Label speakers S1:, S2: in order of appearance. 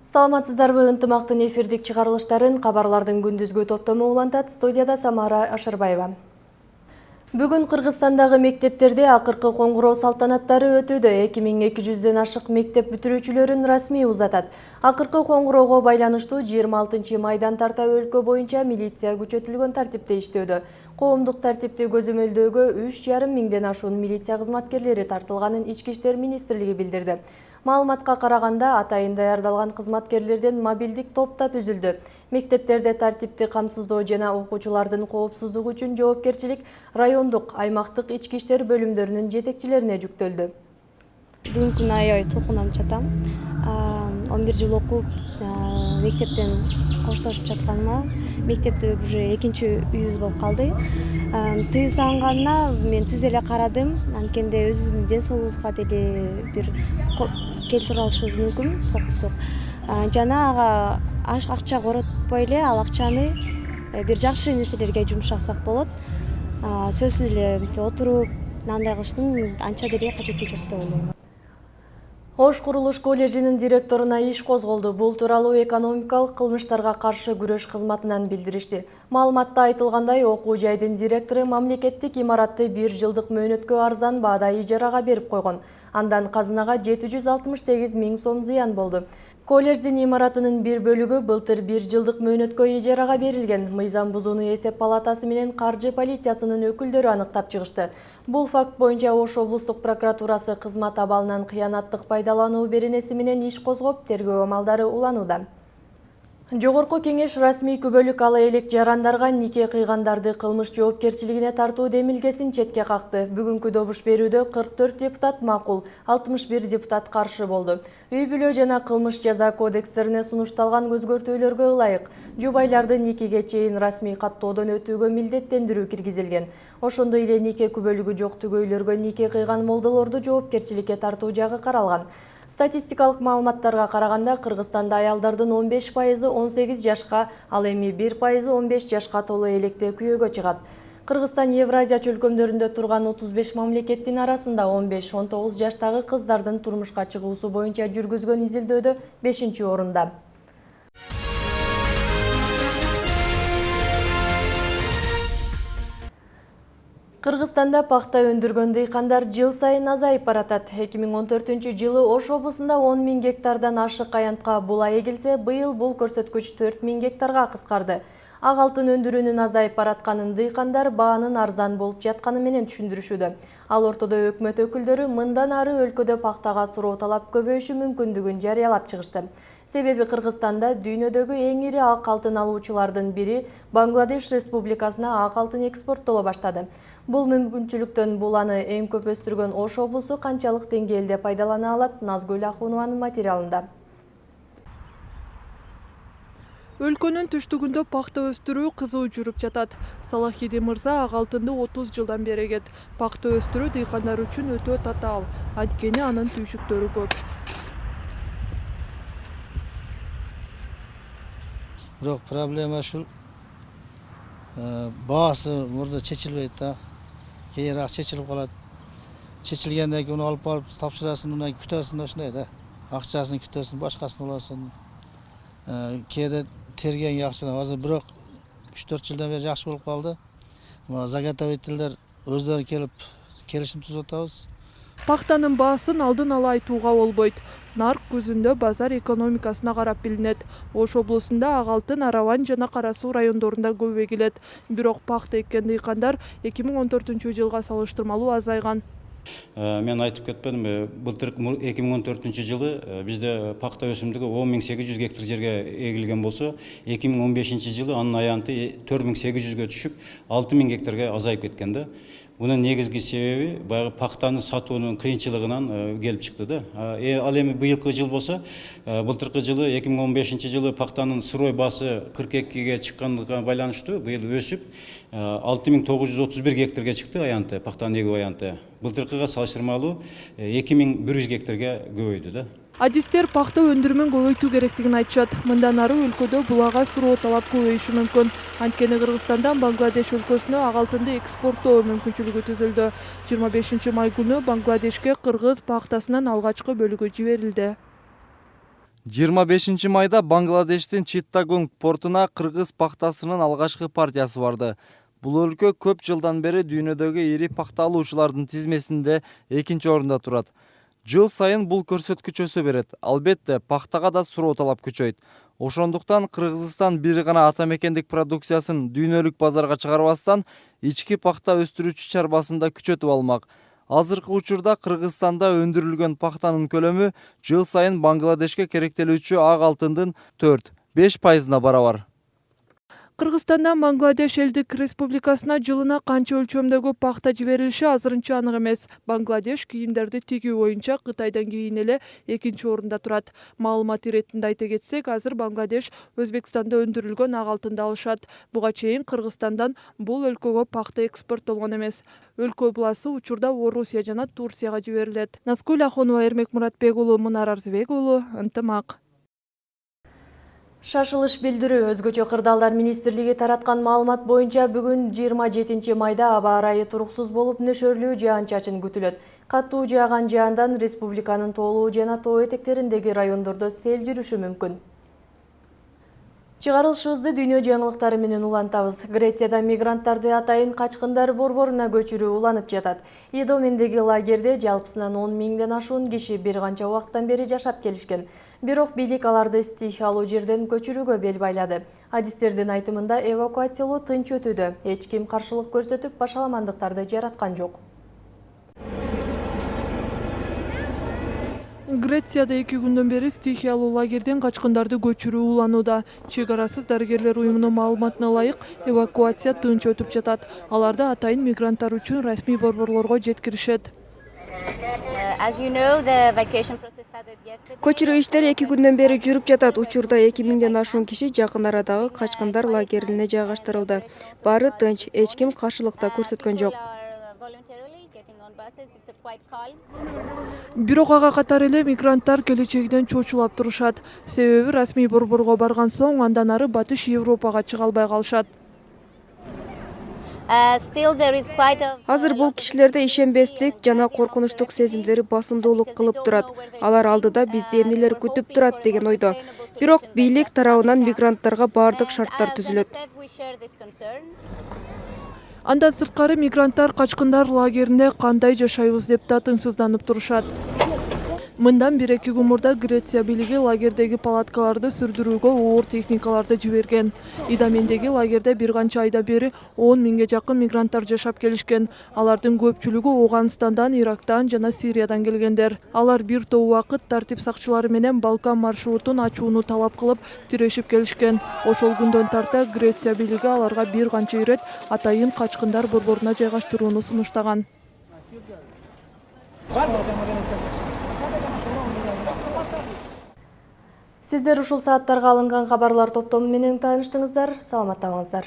S1: Саламатсыздарбы, ынтымактын эфирдик чыгарылыштарын кабарлардын күндүзгү топтому улантат. Студияда Самара Ашырбаева. Бүгүн Кыргызстандагы мектептерде акыркы коңгуроо салтанаттары өтүүдө. 2200дөн ашык мектеп бүтүрүүчүлөрүн расмий узатат. Акыркы коңгуроого байланыштуу 26 майдан тарта өлкө боюнча милиция күчөтүлгөн тартипте иштөөдө. Коомдук тартипти көзөмөлдөөгө 3,5 миңден ашуун милиция кызматкерлери тартылганын Ички иштер министрлиги билдирди. Маалыматка караганда, атайын даярдалган кызматкерлерден мобилдик топ да түзүлдү. Мектептерде тартипти камсыздоо жана окуучулардын коопсуздугу үчүн жоопкерчилик райондук, аймактык ички иштер бөлүмдөрүнүн жетекчилерине жүктөлдү.
S2: Бүгүнкү күнү аябай толкунуп жатам. 11 жыл окуп, мектептен коштошуп жатканыма, мектепти уже экинчи үйүбүз болуп калды. Тыюу салынганына мен түз эле карадым. Анткенде өзүбүздүн ден соолугубузга деле бир келтире алышыбыз мүмкүн, кокустук. Жана ага акча коротпой эле, ал акчаны бир жакшы нерселерге жумшасак болот. Сөзсүз эле отуруп, мындай кылыштын анча деле кажети жок деп ойлойм.
S1: Ош курулуш коллежинин директоруна иш козголду. Бул тууралуу экономикалык кылмыштарга каршы күрөш кызматынан билдиришти. Маалыматта айтылгандай, окуу жайдын директору мамлекеттик имаратты 1 жылдык мөөнөткө арзан баада ижарага берип койгон. Андан казынага 768 миң сом зыян болду. Коллеждин имаратынын бир бөлүгү былтыр 1 жылдык мөөнөткө ижарага берилген. Мыйзам бузууну эсеп палатасы менен каржы полициясынын өкүлдөрү аныктап чыгышты. Бул факт боюнча Ош облустук прокуратурасы кызмат абалынан кыянаттык пайдалануу беренеси менен иш козгоп, тергөө амалдары уланууда. Жогорку кеңеш расмий күбөлүк ала элек жарандарга нике кыйгандарды кылмыш жоопкерчилигине тартуу демилгесин четке какты. Бүгүнкү добуш берүүдө 44 депутат макул, 61 депутат каршы болду. Үй-бүлө жана кылмыш жаза кодекстерине сунушталган өзгөртүүлөргө ылайык жубайларды никеге чейин расмий каттоодон өтүүгө милдеттендирүү киргизилген. Ошондой эле нике күбөлүгү жок түгөйлөргө нике кыйган молдолорду жоопкерчиликке тартуу жагы каралган. Статистикалык маалыматтарга караганда, Кыргызстанда аялдардын 15% 18 жашка, ал эми 1% 15 жашка толо электе күйөөгө чыгат. Кыргызстан Евразия чөлкөмдөрүндө турган 35 мамлекеттин арасында 15-19 жаштагы кыздардын турмушка чыгуусу боюнча жүргүзгөн изилдөөдө 5-орунда. Кыргызстанда пахта өндүргөн дыйкандар жыл сайын азайып баратат. 2014 жылы Ош облусунда 10 миң гектардан ашык аянтка була эгилсе, быйыл бул көрсөткүч 4 миң гектарга кыскарды. Ак алтын өндүрүүнүн азайып баратканын дыйкандар баанын арзан болуп жатканы менен түшүндүрүшүүдө. Ал ортодо өкмөт өкүлдөрү мындан ары өлкөдө пахтага суроо талап көбөйүшү мүмкүндүгүн жарыялап чыгышты. Себеби Кыргызстанда дүйнөдөгү эң ири ак алтын алуучулардын бири Бангладеш республикасына ак алтын экспорттоло баштады. Бул мүмкүнчүлүктөн буланы эң көп өстүргөн Ош облусу канчалык деңгээлде пайдалана алат? Назгүл Ахунованын материалында.
S3: Өлкөнүн түштүгүндө пахта өстүрүү кызуу жүрүп жатат. Салахидин мырза ак алтынды 30 жылдан бери эгет. Пахта өстүрүү дыйкандар үчүн өтө татаал, анткени анын түйшүктөрү көп.
S4: Бирок проблема ушул, баасы мурда чечилбейт да. Кийинирээк чечилип калат. Чечилгенден кийин алып барып тапшырасың, мындан күтөсүң ошондой да. Акчасын күтөсүң, башкасын аласың. Кээде терген акчаны азыр бирок 3-4 жылдан бери жакшы болуп калды. Заготовительдер өздөрү келип келишим түзүп атабыз.
S3: Пахтанын баасын алдын ала айтууга болбойт. Нарк көзүндө базар экономикасына карап билинет. Ош облусунда ак алтын Араван жана Кара Суу райондорунда көп эгилет. Бирок пахта эккен дыйкандар 2014 жылга салыштырмалуу азайган.
S5: Мен айтып кетпедим, былтыр 2014 жылы бизде пахта өсүмдүгү 10.800 гектар жерге эгилген болсо, 2015 жылы анын аянты 4.800-гө түшүп, 6.000 гектарга азайып кеткен да. Bunun негизги себеби баягы пахтаны сатуунун кыйынчылыгынан келип чыкты да. Ал эми быйылкы жыл болсо, былтыркы жылы 2015 жылы пахтанын сырой баасы 42ге чыккандыгына байланыштуу быйыл өсүп 6931 гектарга чыкты аянты, пахтанын эгүү аянты. Былтыркыга салыштырмалуу 2100 гектарга көбөйдү да.
S3: Адистер пахта өндүрүмүн көбөйтүү керектигин айтышат. Мындан ары өлкөдө булага суроо талап көбөйүшү мүмкүн. Анткени Кыргызстандан Бангладеш өлкөсүнө ак алтынды экспорттоо мүмкүнчүлүгү түзүлдү. 25 май күнү Бангладешке кыргыз пахтасынын алгачкы бөлүгү жиберилди.
S6: 25 майда Бангладештин Читтагонг портуна кыргыз пахтасынын алгачкы партиясы барды. Бул өлкө көп жылдан бери дүйнөдөгү ири пахта алуучулардын тизмесинде 2-орунда турат. Жыл сайын бул көрсөткүч өсө берет. Албетте, пахтага да суроо талап күчөйт. Ошондуктан Кыргызстан бир гана ата мекендик продукциясын дүйнөлүк базарга чыгарбастан, ички пахта өстүрүүчү чарбасын да күчөтүп алмак. Азыркы учурда Кыргызстанда өндүрүлгөн пахтанын көлөмү жыл сайын Бангладешке керектелүүчү ак алтындын 4-5% барабар.
S3: Кыргызстандан Бангладеш элдик республикасына жылына канча өлчөмдөгү пахта жиберилиши азырынча анык эмес. Бангладеш кийимдерди тигүү боюнча Кытайдан кийин эле 2-орунда турат. Маалымат иретинде айта кетсек, азыр Бангладеш Өзбекстанда өндүрүлгөн ак алтынды алышат. Буга чейин Кыргызстандан бул өлкөгө пахта экспорттолгон эмес. Өлкө буласы учурда Орусия жана Турцияга жиберилет. Назгүл Ахунова, Эрмек Муратбек уулу, Мунар Арзыбек уулу, Ынтымак.
S1: Шашылыш билдирүү өзгөчө кырдаалдар министрлиги тараткан маалымат боюнча бүгүн 27 майда аба ырайы туруксуз болуп нөшөрлүү жаан-чачын күтүлөт. Катуу жааган жаандан республиканын тоолуу жана тоо этектериндеги райондордо сел жүрүшү мүмкүн. Чыгарылышыбызды дүйнө жаңылыктары менен улантабыз. Грецияда мигранттарды атайын качкындар борборуна көчүрүү уланып жатат. Идомендеги лагерде жалпысынан 10 миңден ашуун киши бир канча убакыттан бери жашап келишкен. Бирок бийлик аларды стихиялуу жерден көчүрүүгө бел байлады. Адистердин айтымында эвакуациялоо тынч өтүүдө. Эч ким каршылык көрсөтүп башаламандыктарды жараткан жок.
S3: Грецияда 2 күндөн бери стихиялуу лагерден качкындарды көчүрүү уланууда. Чек арасыз дарыгерлер уюмунун маалыматына ылайык, эвакуация тынч өтүп жатат. Аларды атайын мигранттар үчүн расмий борборлорго жеткиришет.
S7: Көчүрүү иштери 2 күндөн бери жүрүп жатат. Учурда 2000ден ашуун киши жакын арадагы качкындар лагерине жайгаштырылды. Баары тынч, эч ким каршылык да көрсөткөн жок.
S3: Бирок ага катары эле мигранттар келечегинен чочулап турушат. Себеби расмий борборго барган соң андан ары Батыш Европага чыга албай калышат.
S7: Азыр бул кишилерде ишенбестик жана коркунучтук сезимдери басымдуулук кылып турат. Алар алдыда бизди эмнелер күтүп турат деген ойдо. Бирок бийлик тарабынан мигранттарга баардык шарттар түзүлөт.
S3: Андан сырткары мигранттар качкындар лагеринде кандай жашайбыз деп да тыңсызданып турушат. Мындан 1-2 күн мурда Греция бийлиги лагердеги палаткаларды сүрдүрүүгө оор техникаларды жиберген. Идомендеги лагерде бир канча айда бери 10 миңге жакын мигранттар жашап келишкен. Алардын көпчүлүгү Афганистандан, Ирактан жана Сириядан келгендер. Алар бир топ убакыт тартип сакчылары менен Балкан маршрутун ачууну талап кылып тирешип келишкен. Ошол күндөн тарта Греция бийлиги аларга бир канча ирет атайын качкындар борборуна жайгаштырууну сунуштаган.
S1: Сиздер ушул сааттарга алынган кабарлар топтому менен тааныштыңыздар. Саламатта болуңуздар.